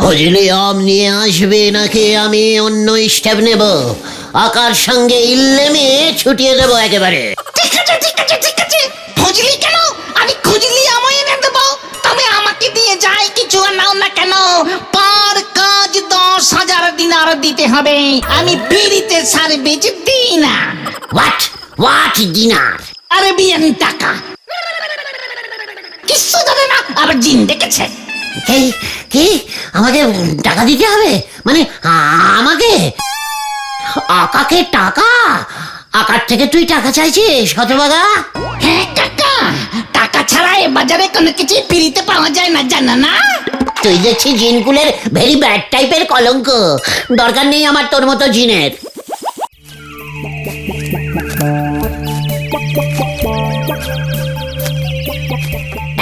ফজলি আম নিয়ে আসবে নাকি আমি অন্য স্টেপ নেব? আকার সঙ্গে ইল্লেমে ছুটিয়ে দেবো একেবারে। ঠিক আছে ঠিক আছে ঠিক আছে, ফজলি কেন, আমি খুজলি আমও এনে দেবো। তবে আমাকে দিয়ে যায় কিছু নাও না কেন, পার কাজ 10,000 দিনার দিতে হবে। আমি ফ্রিতে সার্ভিস দিই না। What dinner? আরবিয়ান টাকা। কিছু জানে না, আবার জিন দেখেছে। কি আমাকে টাকা দিতে হবে? মানে আমাকে? আকাকে টাকা? আকার থেকে তুই টাকা চাইছিস হতভাগা? হ্যাঁ টাকা, টাকা ছাড়া এ বাজারে কোনো কিছু ফ্রিতে পাওয়া যায় না, জানা না? তুই দেখছি জিনকুলের ভেরি ব্যাড টাইপের কলঙ্ক। দরকার নেই আমার তোর মতো জিনের।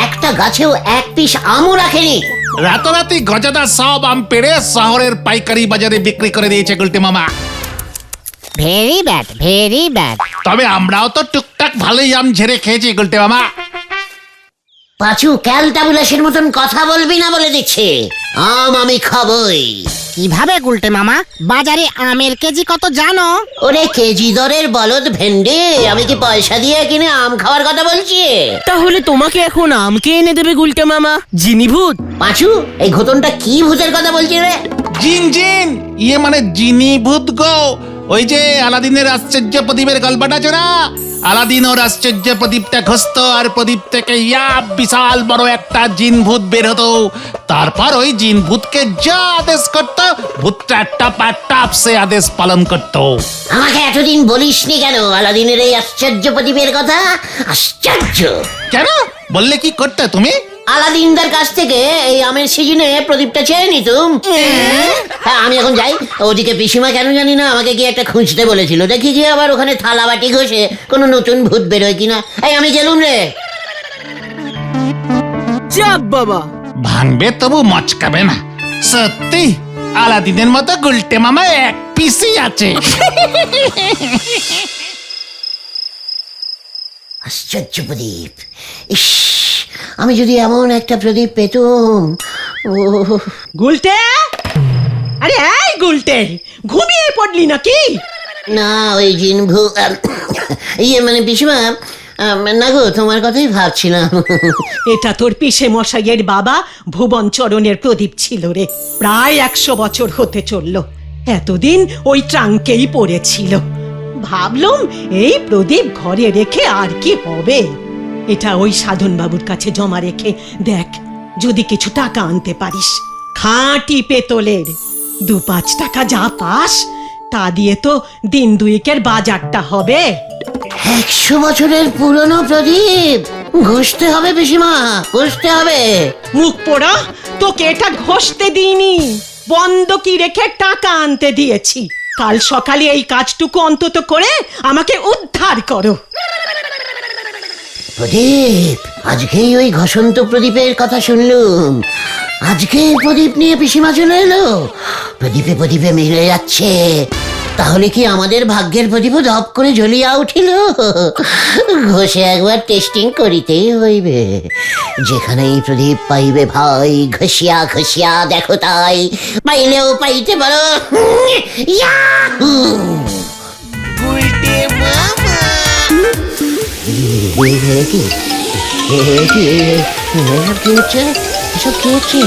একটা গাছেও এক পিস আমও রাখেনি। রাতারাতি গজাদা সব আম পেড়ে শহরের পাইকারি বাজারে বিক্রি করে দিয়েছে গুলটে মামা। Very bad, very bad. তবে আমরাও তো টুকটাক ভালোই আম ঝেড়ে খেয়েছি গুলটে মামা। পাঁচু ক্যালটাবুলাসের মতন কথা বলবি না বলে দিচ্ছে। আম আমি খাবই। কিভাবে গুলটে মামা? বাজারে আমের কেজি কত জানো? ওরে কেজি দরের বলদ ভেন্ডে, আমি কি পয়সা দিয়ে কিনে আম খাওয়ার কথা বলছি? তাহলে তোমাকে এখন আমকে এনে দেবে গুলটে মামা, জিনি ভূত? পাঁচু এই ঘটনটা কি ভূতের কথা বলছি রে? জিন জিন ইয়ে মানে জিনি ভূত গো। ওই যে আলাদিনের আশ্চর্য প্রদীপের গল্পটা আছে না, আলাদিন ওর আশ্চর্য প্রদীপটা ঘষতো আর প্রদীপ থেকে বিশাল বড় একটা জিন ভূত বের হতো। তারপর ওই জিন ভূতকে যা আদেশ করতো ভূতটা টাপ সে আদেশ পালন করতো। আমাকে এতদিন বলিসনি কেন আলাদিনের এই আশ্চর্য প্রদীপের কথা? আশ্চর্য! কেন বললে কি করতে তুমি? আলাদিনদার কাছ থেকে এই আমের সিজনে প্রদীপটা চেয়ে নিতুম। হ্যাঁ আমি এখন যাই। ওদিকে পিসিমা কেন জানি না আমাকে কি একটা খুঁজতে বলেছিল, দেখি গিয়ে আবার ওখানে থালা বাটি ঘষে কোনো নতুন ভূত বেরোয় কিনা। এই আমি গেলুম রে। যাক বাবা, ভাঙবে তবু মচকাবে না। সত্যি আলাদিনের মতো গুলটে মামা এক পিসি আছে। আশ্চর্য প্রদীপ! ইস, আমি যদি এমন একটা প্রদীপ পেতুম। ও গুলটে, আরে এই গুলটে, ঘুমিয়ে পড়লি নাকি? না, ওই জিনভু ইয়ে মানে পিসিমা, না গো তোমার কথাই ভাবছিলাম। এটা তোর পিসে মশাইয়ের বাবা ভুবন চরণের প্রদীপ ছিল রে, প্রায় 100 বছর হতে চললো। এতদিন ওই ট্রাঙ্কেই পড়েছিল। ভাবলাম এই প্রদীপ ঘরে রেখে আর কি হবে, এটা ওই সাধন বাবুর কাছে জমা রেখে দেখ যদি কিছু টাকা আনতে পারিস। খাঁটি পেতলের, 2-5 টাকা যা পাস তা দিয়ে তো দিন দুয়েকের বাজারটা হবে। 100 বছরের পুরনো প্রদীপ ঘষতে হবে পিসিমা, ঘষতে হবে। মুখ পোড়া, তোকে এটা ঘষতে দিইনি, বন্ধকি রেখে টাকা আনতে দিয়েছি। কাল সকালে এই কাজটুকু অন্তত করে আমাকে উদ্ধার করো। প্রদীপ, আজকেই ওই ঘসন্ত প্রদীপের কথা শুনলুম। আজকে প্রদীপ নিয়ে পিসিমা চলে এলো। প্রদীপে প্রদীপে মিলে যাচ্ছে। তাহলে কি আমাদের ভাগ্যের প্রদীপও ধপ করে জ্বলিয়া উঠিল? ঘষে একবার টেস্টিং করিতেই হইবে। যেখানেই প্রদীপ পাইবে ভাই, ঘষিয়া ঘষিয়া দেখো তাই, পাইলেও পাইতে পারো। ইয়াহু! কি হচ্ছে? এসব কি হচ্ছে?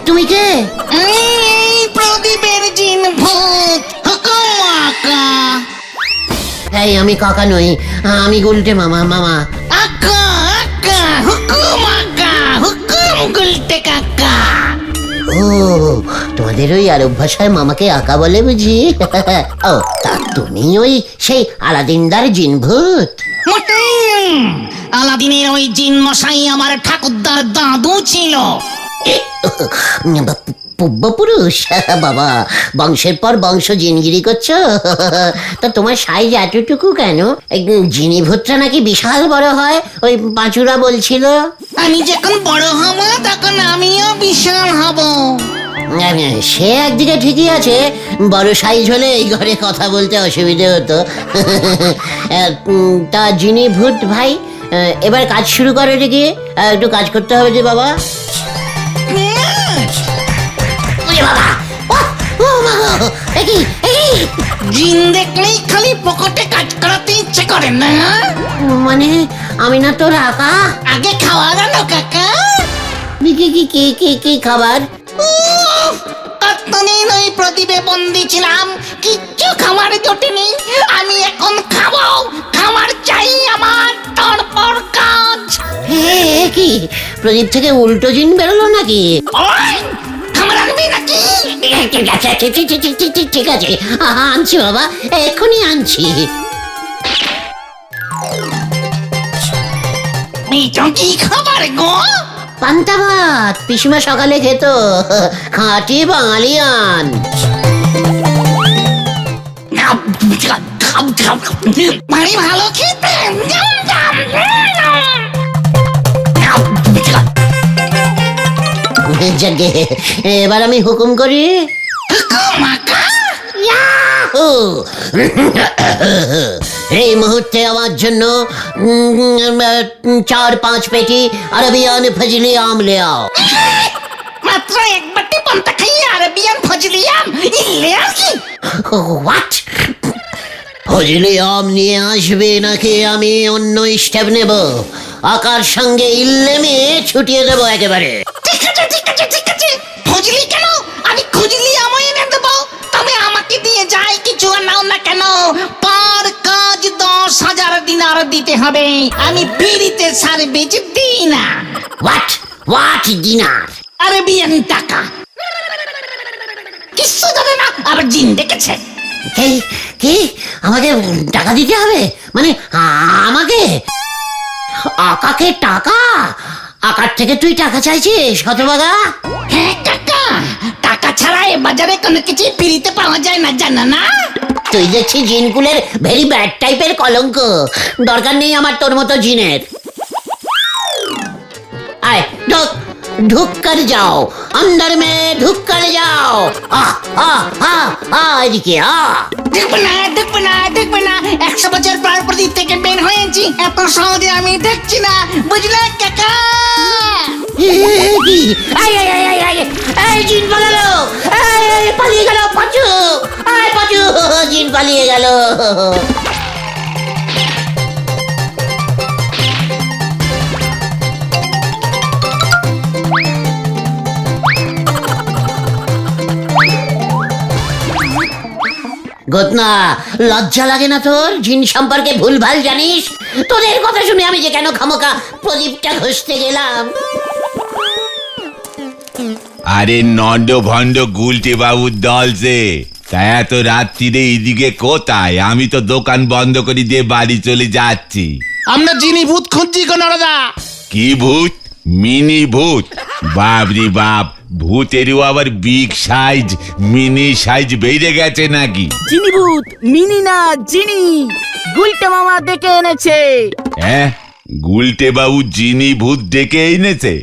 তুমি কে? এই প্রদীপের জিন ভূত, হুকুম আকা। এই আমি কাকা নই, আমি গুলটে মামা। মামা আকা আকা, হুকুম আকা, হুকুম গুলটে কাকা। ও, তোমাদের ওই আরব ভাষায় মামাকে আকা বলে বুঝি? ও তা তুমি ওই সেই আলাদিনদার জিনভূত? মোটেই নয়। আলাদিনের ওই জিন মশাই আমার ঠাকুরদার দাদু ছিল। পূর্বপুরুষ বাবা, বংশের পর বংশ জিনগিরি করছো। তা তোমার সাইজ এতটুকু কেন? জিনি ভূতটা নাকি বিশাল বড় হয়, ওই পাঁচুরা বলছিল। আমি যখন বড় হব তখন আমিও বিশাল হব। সে একদিকে ঠিকই আছে, বড় সাইজ হলে এই ঘরে কথা বলতে অসুবিধে হতো। তা জিনি ভূত ভাই, এবার কাজ শুরু করো দেখি। একটু কাজ করতে হবে যে বাবা। বাবা, ও মা গো, এ কি? জিন দেখলেই খালি পকেটে কাজ করাতে ইচ্ছে করে না? মানে আমি না তোর আঁকা? আগে খাওয়া গেল কাকা। কি কি কি কি কি কি খাবার? কতদিন ওই প্রদীপে বন্দি ছিলাম, কিচ্ছু খাবার জোটেনি। আমি এখন খাবো, খাবার চাই আমার, তারপর কাজ। হে কি, প্রদীপ থেকে উল্টো জিন বেরোলো নাকি? ওই, খাবার আনবি নাকি? ঠিক আছে, আনছি বাবা, এক্ষুনি আনছি। এটা কি খাবার গো? পান্তা ভাত, পিসিমা সকালে খেত, খাঁটি বাঙালিয়ান। ভারী ভালো খেতে। যাকে এবার আমি হুকুম করি। ইয়াহু! এই মুহূর্তে আমার জন্য 4-5 পেটি আরবিয়ান ফজলি আম ले आओ। মাত্র এক বাটি পান্তা খাইয়ে আরবিয়ান ফজলিয়াম ইলে আর কি? হোয়াট? ফজলি আম নিয়ে আসবে নাকি আমি অন্য স্টেপ নেব? আকার সঙ্গে ইল্লেমে ছুটিয়ে দেবো একেবারে। ঠিক আছে ঠিক আছে ঠিক আছে, ফজলি কেন, আমি খুজলি আমও এনে দেবো। তবে আমাকে দিয়ে যায় কিছু আর নাও না কেন, পার কাজ 10,000 দিনার দিতে হবে। আমি ফ্রিতে সার্ভিস দিই না। What dinner? আরবিয়ান টাকা। কিছু জানে না, আবার জিন দেখেছে। কি কি আমাকে টাকা দিতে হবে? মানে আমাকে? আকাকে টাকা? আকার থেকে তুই টাকা চাইছিস হতভাগা? হ্যাঁ কাকা, টাকা ছাড়া এ বাজারে কোনো কিছু ফ্রিতে পাওয়া যায় না, জানা না? তুই দেখছি জিনকুলের ভেরি ব্যাড টাইপের কলঙ্ক। দরকার নেই আমার তোর মতো জিনের। আয় ঢুক, ঢুক কর যাও, अंदर में ঢুক কর যাও। এদিকে দেখবে না দেখবে না দেখবে না, 100 বছর পর প্রদীপ থেকে বের হয়েছি, এত সহজে আমি দেখছি না, বুঝলে কাকা? কি? এই জিন পালালো, পালিয়ে গেল পাঁচু, পাঁচু, জিন পালিয়ে গেল। ঘটনা, লজ্জা লাগে না তোর? জিন সম্পর্কে ভুলভাল জানিস? তোদের কথা শুনে আমি যে কেন খামোকা প্রদীপটা ঘষতে গেলাম। আরে নন্দ ভন্ড গুলটে বাবুর দল যে, তা এত রাত্রিরে এদিকে কোথায়? আমি তো দোকান বন্ধ করে দিয়ে বাড়ি চলে যাচ্ছি। আমরা জিনি ভূত খুঁজছি গো নরদা। কি ভূত? মিনি ভূত? বাবরি বাপ, ভূতেরও আবার বিগ সাইজ মিনি সাইজ বেড়ে গেছে নাকি? জিনি ভূত, মিনি না জিনি, গুলটে মামা ডেকে এনেছে। হ্যাঁ, গুলটে বাবু জিনি ভূত ডেকে এনেছে?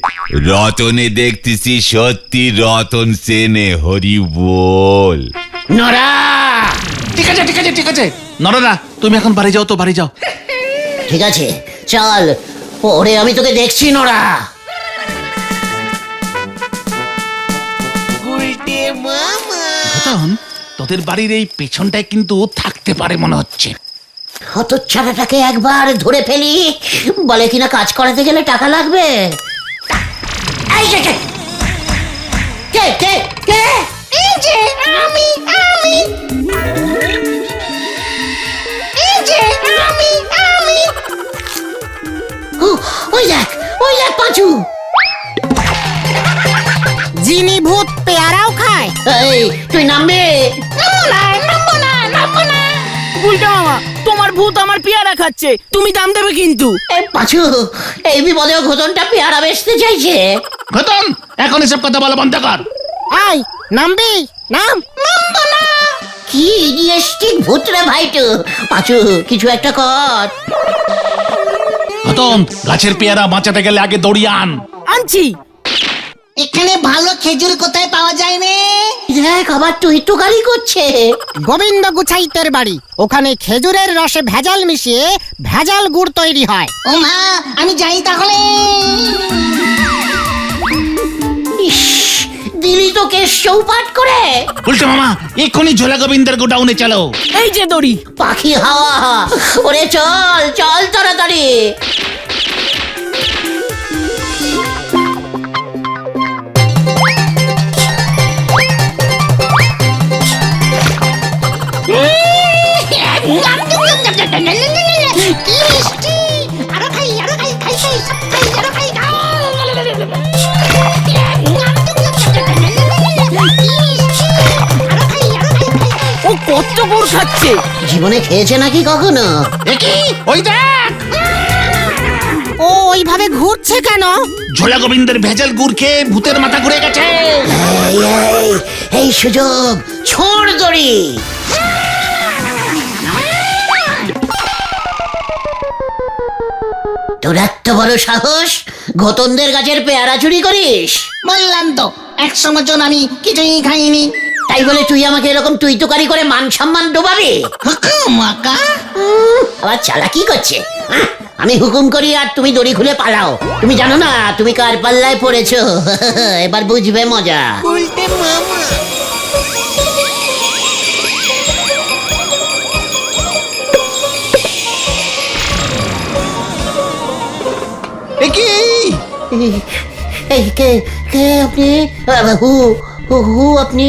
রতনে দেখতেছি সত্যি রতন সেনে, হরি বল। নরা! ঠিক আছে ঠিক আছে ঠিক আছে, নরদা তুমি এখন বাড়ি যাও তো, বাড়ি যাও। ঠিক আছে চল, পরে আমি তোকে দেখছি নরা। রতন, তোদের বাড়ির এই পেছনটায় কিন্তু থাকতে পারে মনে হচ্ছে। হতচ্ছাড়াটাকে একবার ধরে ফেলি, বলে কিনা কাজ করাতে গেলে টাকা লাগবে। এই যে, কে কে কে? এই যে আমি, এই যে আমি। ওই দেখ পাঁচু। জিনি ভূত পেয়ারাও খায়? এই তুই নামবে? নামবো না। গুলটে মামা, তোমার ভূত আমার পেয়ারা খাচ্ছে, তুমি দাম দেবে কিন্তু। পাঁচু, এই বিপদে ঘটনটা পেয়ারা বেচতে চাইছে। রতন, এখন এসব কথা বলা বন্ধ কর। আয় নামবি নাম। কি ইডিয়েস্টিক ভূত রে ভাইটু। পাঁচু কিছু একটা কর। রতন, গাছের পেয়ারা বাঁচাতে গেলে আগে দড়ি আন। আনছি। এখানে ভালো খেজুর কোথায় পাওয়া যায় রে? দেখ আবার তুই তো গালি করছে। গোবিন্দ গুছাইতের বাড়ি, ওখানে খেজুরের রসে ভেজাল মিশিয়ে ভেজাল গুড় তৈরি হয়। ও মা, আমি যাই তাহলে। ইস, দিলি তো কেশ চৌপাট করে। উল্টে মামা, এক্ষুনি ঝোলা গোবিন্দের গোডাউনে চলো। এই যে দড়ি। পাখি হাওয়া, ওরে চল চল তাড়াতাড়ি। কি মিষ্টি! আরো খাই, আরো খাই, খাই, খাই, খাই, আরো খাই, খাই। কি মিষ্টি! আরো খাই, আরো খাই, খাই, খাই। ও কত গুড় খাচ্ছে। জীবনে খেয়েছে নাকি কখনো? একি ওই দেখ, ও ওইভাবে ঘুরছে কেন? ঝোলা গোবিন্দের ভেজাল গুড় খেয়ে ভূতের মাথা ঘুরে গেছে। এই এই এই সুযোগ ছোড় দড়ি। তোর এত বড় সাহস, গতনদের গাছের পেয়ারা চুরি করিস? বললাম তো, একশো বছর আমি কিছুই খাইনি। তাই বলে তুই আমাকে এরকম তুই তুকারি করে মান সম্মান ডোবাবি? হুকুম আকা। আবার চালাকি করছে। আমি হুকুম করি আর তুমি দড়ি খুলে পালাও। তুমি জানো না তুমি কার পাল্লায় পড়েছো। এবার বুঝবে মজা। একি এই কে কে আপনি? হু হু আপনি?